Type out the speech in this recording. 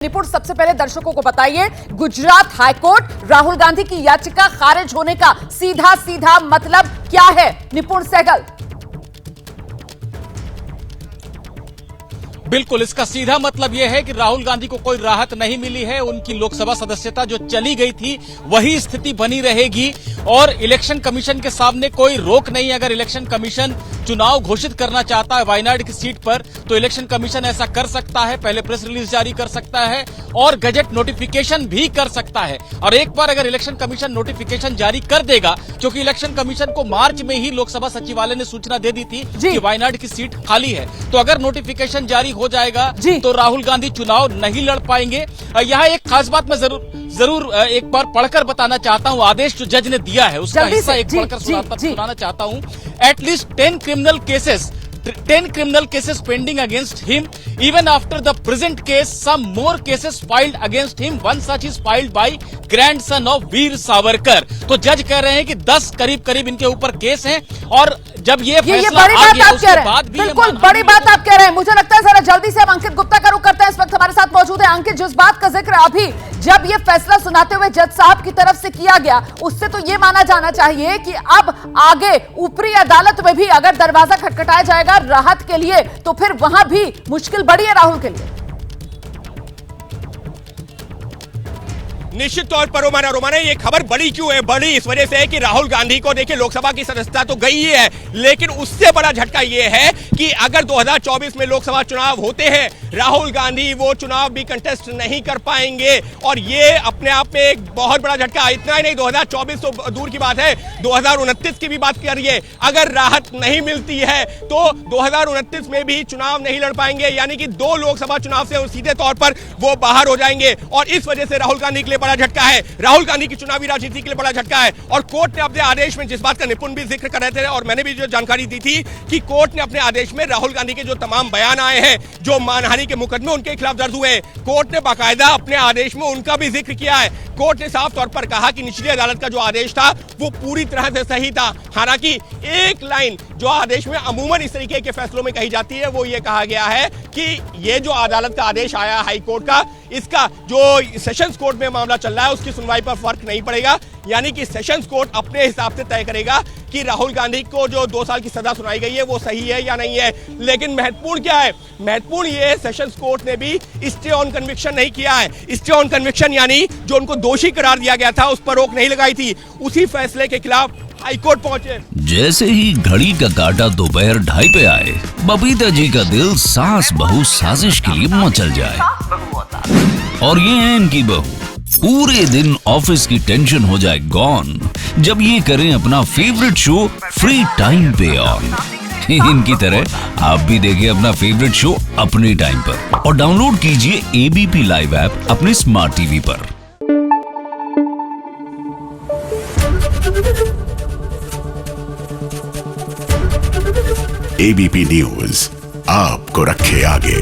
निपुण, सबसे पहले दर्शकों को बताइए, गुजरात हाईकोर्ट राहुल गांधी की याचिका खारिज होने का सीधा सीधा मतलब क्या है? निपुण सहगल। बिल्कुल, इसका सीधा मतलब यह है कि राहुल गांधी को कोई राहत नहीं मिली है। उनकी लोकसभा सदस्यता जो चली गई थी वही स्थिति बनी रहेगी और इलेक्शन कमीशन के सामने कोई रोक नहीं। अगर इलेक्शन कमीशन चुनाव घोषित करना चाहता है वायनाड की सीट पर तो इलेक्शन कमीशन ऐसा कर सकता है। पहले प्रेस रिलीज जारी कर सकता है और गजट नोटिफिकेशन भी कर सकता है। और एक बार अगर इलेक्शन कमीशन नोटिफिकेशन जारी कर देगा, क्योंकि इलेक्शन कमीशन को मार्च में ही लोकसभा सचिवालय ने सूचना दे दी थी कि वायनाड की सीट खाली है, तो अगर नोटिफिकेशन जारी हो जाएगा तो राहुल गांधी चुनाव नहीं लड़ पाएंगे। यहाँ एक खास बात मैं जरूर एक बार पढ़कर बताना चाहता हूँ। आदेश जो जज ने दिया है उसका हिस्सा एक पढ़कर सुनाना चाहता हूँ। At least 10 criminal cases pending against him. Even after the present case, some more cases filed against him. One such is filed by grandson of Veer Savarkar. तो जज कह रहे हैं कि 10 करीब इनके ऊपर केस हैं और जब ये फैसला आ गया उसके बाद भी बिल्कुल बड़ी बात आप कह रहे हैं। मुझे लगता है जरा जल्दी से हम अंकित गुप्ता का रुख करते हैं, इस वक्त हमारे साथ मौजूद है। अंकित, जिस बात का जिक्र अभी जब ये फैसला सुनाते हुए जज साहब की तरफ से किया गया, उससे तो ये माना जाना चाहिए कि अब आगे ऊपरी अदालत में भी अगर दरवाजा खटखटाया जाएगा राहत के लिए तो फिर वहां भी मुश्किल बड़ी है राहुल के लिए। निश्चित तौर पर रोमाना ये खबर बड़ी क्यों है? बड़ी इस वजह से है कि राहुल गांधी को देखिए लोकसभा की सदस्यता तो गई ही है, लेकिन उससे बड़ा झटका ये है कि अगर 2024 में लोकसभा चुनाव होते हैं, राहुल गांधी वो चुनाव भी कंटेस्ट नहीं कर पाएंगे और ये अपने आप में एक बहुत बड़ा झटका। इतना ही नहीं, 2024 तो दूर की बात है, 2029 की भी बात करिए। अगर राहत नहीं मिलती है तो 2029 में भी चुनाव नहीं लड़ पाएंगे, यानी कि 2 लोकसभा चुनाव से सीधे तौर पर वो बाहर हो जाएंगे। और इस वजह से राहुल गांधी के लिए बड़ा झटका है, राहुल गांधी की चुनावी राजनीति के लिए बड़ा झटका है। और कोर्ट ने अपने आदेश में, जिस बात का निपुण भी जिक्र कर रहे थे और मैंने भी जो जानकारी दी थी, कि कोर्ट ने अपने आदेश में राहुल गांधी के जो तमाम बयान आए हैं, जो मानहानि के मुकदमे उनके खिलाफ दर्ज हुए हैं, कोर्ट ने बाकायदा अपने आदेश में उनका भी जिक्र किया है। कोर्ट ने साफ तौर पर कहा कि निचली अदालत का जो आदेश था वो पूरी तरह से सही था। हालांकि एक लाइन जो आदेश में अमूमन इस तरीके के फैसलों में कही जाती है वो ये कहा गया है कि ये जो अदालत का आदेश आया हाई कोर्ट का, इसका जो सेशंस कोर्ट में मामला चल रहा है उसकी सुनवाई पर फर्क नहीं पड़ेगा। यानी कि सेशंस कोर्ट अपने हिसाब से तय करेगा कि राहुल गांधी को जो 2 साल की सजा सुनाई गई है वो सही है या नहीं है। लेकिन महत्वपूर्ण क्या है? महत्वपूर्ण ये है, सेशंस कोर्ट ने भी स्टे ऑन कन्विक्शन नहीं किया है। स्टे ऑन कन्विक्शन यानी जो उनको दोषी करार दिया गया था उस पर रोक नहीं लगाई थी। उसी फैसले के खिलाफ हाईकोर्ट पहुंचे। जैसे ही घड़ी का काटा दोपहर 2:30 पे आए, बबीता जी का दिल सास बहू साजिश के लिए मचल जाए। और ये है इनकी बहू, पूरे दिन ऑफिस की टेंशन हो जाए गॉन जब ये करें अपना फेवरेट शो फ्री टाइम पे ऑन। इनकी तरह आप भी देखिए अपना फेवरेट शो अपने टाइम पर और डाउनलोड कीजिए एबीपी लाइव ऐप अपने स्मार्ट टीवी पर। एबीपी न्यूज आपको रखे आगे।